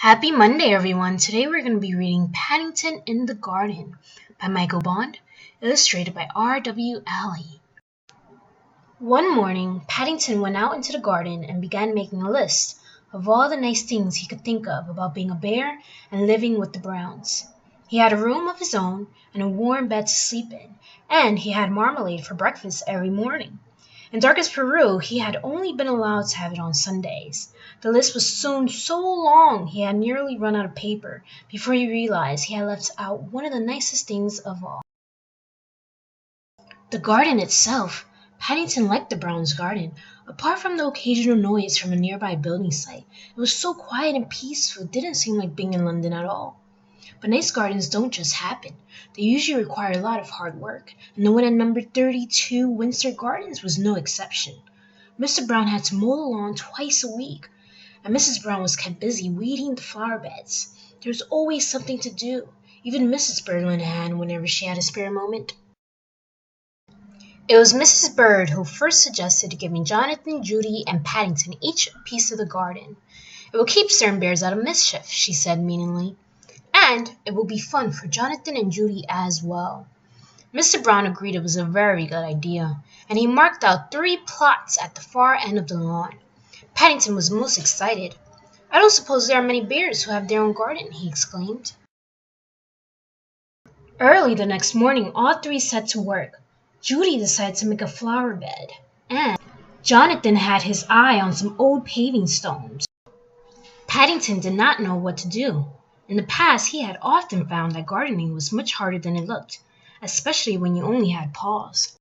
Happy Monday, everyone. Today we're going to be reading Paddington in the Garden by Michael Bond, illustrated by R.W. Alley. One morning, Paddington went out into the garden and began making a list of all the nice things he could think of about being a bear and living with the Browns. He had a room of his own and a warm bed to sleep in, and he had marmalade for breakfast every morning. In darkest Peru, he had only been allowed to have it on Sundays. The list was soon so long he had nearly run out of paper before he realized he had left out one of the nicest things of all. The garden itself. Paddington liked the Browns' garden. Apart from the occasional noise from a nearby building site, it was so quiet and peaceful it didn't seem like being in London at all. But nice gardens don't just happen. They usually require a lot of hard work, and the one at number 32 Windsor Gardens was no exception. Mr. Brown had to mow the lawn twice a week, and Mrs. Brown was kept busy weeding the flower beds. There was always something to do. Even Mrs. Bird lent a hand whenever she had a spare moment. It was Mrs. Bird who first suggested giving Jonathan, Judy, and Paddington each a piece of the garden. "It will keep certain bears out of mischief," she said meaningly. "And it will be fun for Jonathan and Judy as well." Mr. Brown agreed it was a very good idea, and he marked out 3 plots at the far end of the lawn. Paddington was most excited. "I don't suppose there are many bears who have their own garden," he exclaimed. Early the next morning, all 3 set to work. Judy decided to make a flower bed, and Jonathan had his eye on some old paving stones. Paddington did not know what to do. In the past, he had often found that gardening was much harder than it looked, especially when you only had paws.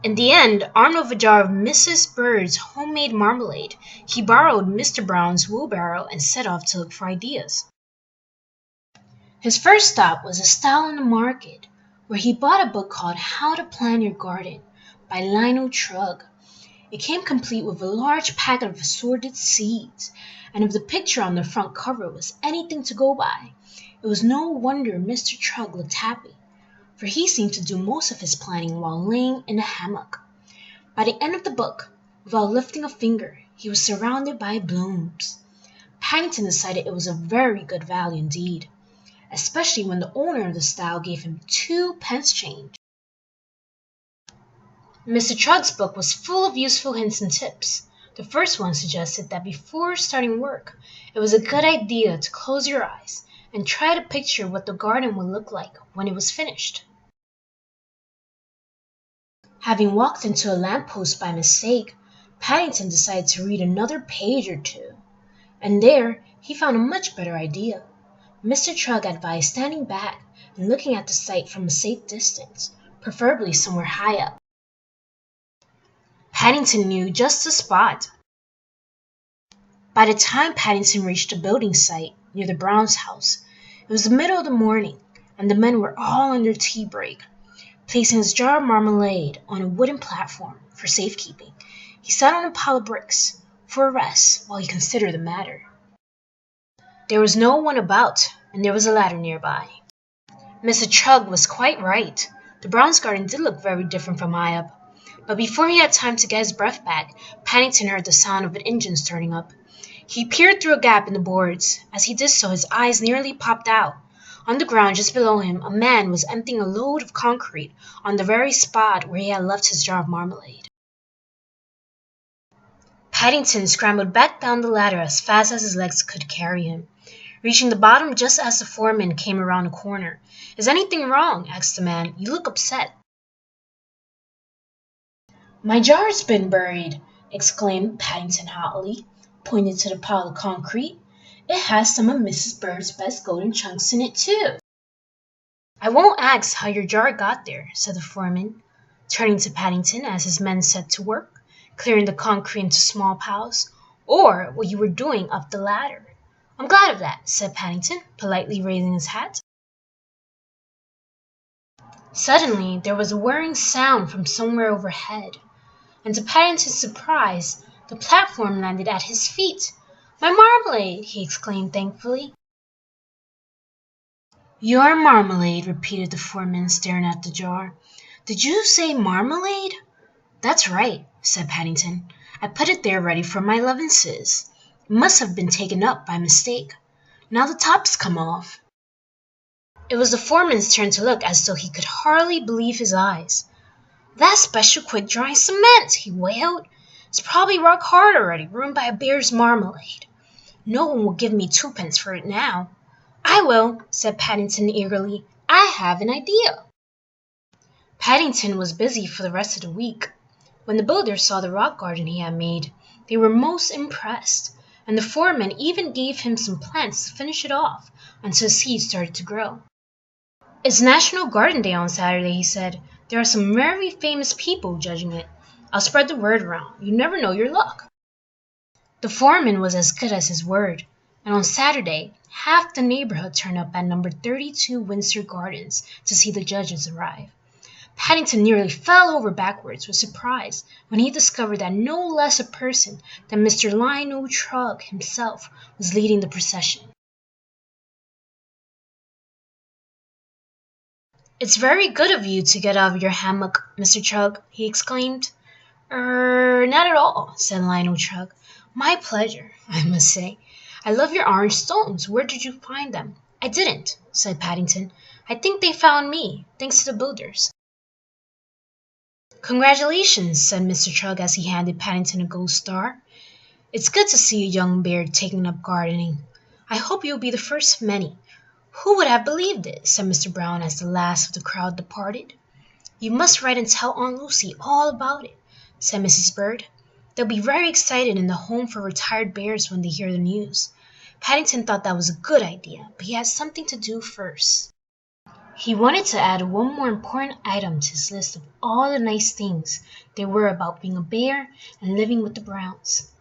In the end, armed with a jar of Mrs. Bird's homemade marmalade, he borrowed Mr. Brown's wheelbarrow and set off to look for ideas. His first stop was a stall in the market, where he bought a book called How to Plan Your Garden by Lionel Trugg. It came complete with a large packet of assorted seeds, and if the picture on the front cover was anything to go by, it was no wonder Mr. Trugg looked happy, for he seemed to do most of his planning while laying in a hammock. By the end of the book, without lifting a finger, he was surrounded by blooms. Paddington decided it was a very good value indeed, especially when the owner of the stall gave him 2 pence change. Mr. Trugg's book was full of useful hints and tips. The first one suggested that before starting work, it was a good idea to close your eyes and try to picture what the garden would look like when it was finished. Having walked into a lamppost by mistake, Paddington decided to read another page or 2, and there he found a much better idea. Mr. Trugg advised standing back and looking at the site from a safe distance, preferably somewhere high up. Paddington knew just the spot. By the time Paddington reached the building site near the Browns' house, it was the middle of the morning, and the men were all on their tea break. Placing his jar of marmalade on a wooden platform for safekeeping, he sat on a pile of bricks for a rest while he considered the matter. There was no one about, and there was a ladder nearby. Mr. Trugg was quite right. The Browns' garden did look very different from high up. But before he had time to get his breath back, Paddington heard the sound of an engine starting up. He peered through a gap in the boards. As he did so, his eyes nearly popped out. On the ground just below him, a man was emptying a load of concrete on the very spot where he had left his jar of marmalade. Paddington scrambled back down the ladder as fast as his legs could carry him, reaching the bottom just as the foreman came around the corner. "Is anything wrong?" asked the man. "You look upset." "My jar's been buried," exclaimed Paddington hotly, pointing to the pile of concrete. "It has some of Mrs. Bird's best golden chunks in it, too." "I won't ask how your jar got there," said the foreman, turning to Paddington as his men set to work, clearing the concrete into small piles, "or what you were doing up the ladder." "I'm glad of that," said Paddington, politely raising his hat. Suddenly, there was a whirring sound from somewhere overhead, and to Paddington's surprise, the platform landed at his feet. "My marmalade!" he exclaimed thankfully. "Your marmalade," repeated the foreman, staring at the jar. "Did you say marmalade?" "That's right," said Paddington. "I put it there ready for my Levinses." It must have been taken up by mistake. Now the top's come off. It was the foreman's turn to look as though he could hardly believe his eyes. That's special quick-drying cement, he wailed. It's probably rock hard already, ruined by a bear's marmalade. No one will give me 2p for it now. I will, said Paddington eagerly. I have an idea. Paddington was busy for the rest of the week. When the builders saw the rock garden he had made, they were most impressed, and the foreman even gave him some plants to finish it off until seeds started to grow. It's National Garden Day on Saturday, he said. There are some very famous people judging it. I'll spread the word around. You never know your luck. The foreman was as good as his word, and on Saturday, half the neighborhood turned up at number 32 Windsor Gardens to see the judges arrive. Paddington nearly fell over backwards with surprise when he discovered that no less a person than Mr. Lionel Trugg himself was leading the procession. It's very good of you to get out of your hammock, Mr. Trugg, he exclaimed. Not at all, said Lionel Trugg. My pleasure, I must say. I love your orange stones. Where did you find them? I didn't, said Paddington. I think they found me, thanks to the builders. Congratulations, said Mr. Trugg as he handed Paddington a gold star. It's good to see a young bear taking up gardening. I hope you'll be the first of many. Who would have believed it, said Mr. Brown as the last of the crowd departed. You must write and tell Aunt Lucy all about it, said Mrs. Bird. They'll be very excited in the home for retired bears when they hear the news. Paddington thought that was a good idea, but he had something to do first. He wanted to add one more important item to his list of all the nice things there were about being a bear and living with the Browns.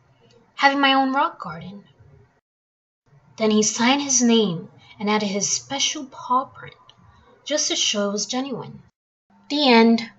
Having my own rock garden. Then he signed his name and added his special paw print, just to show it was genuine. The end.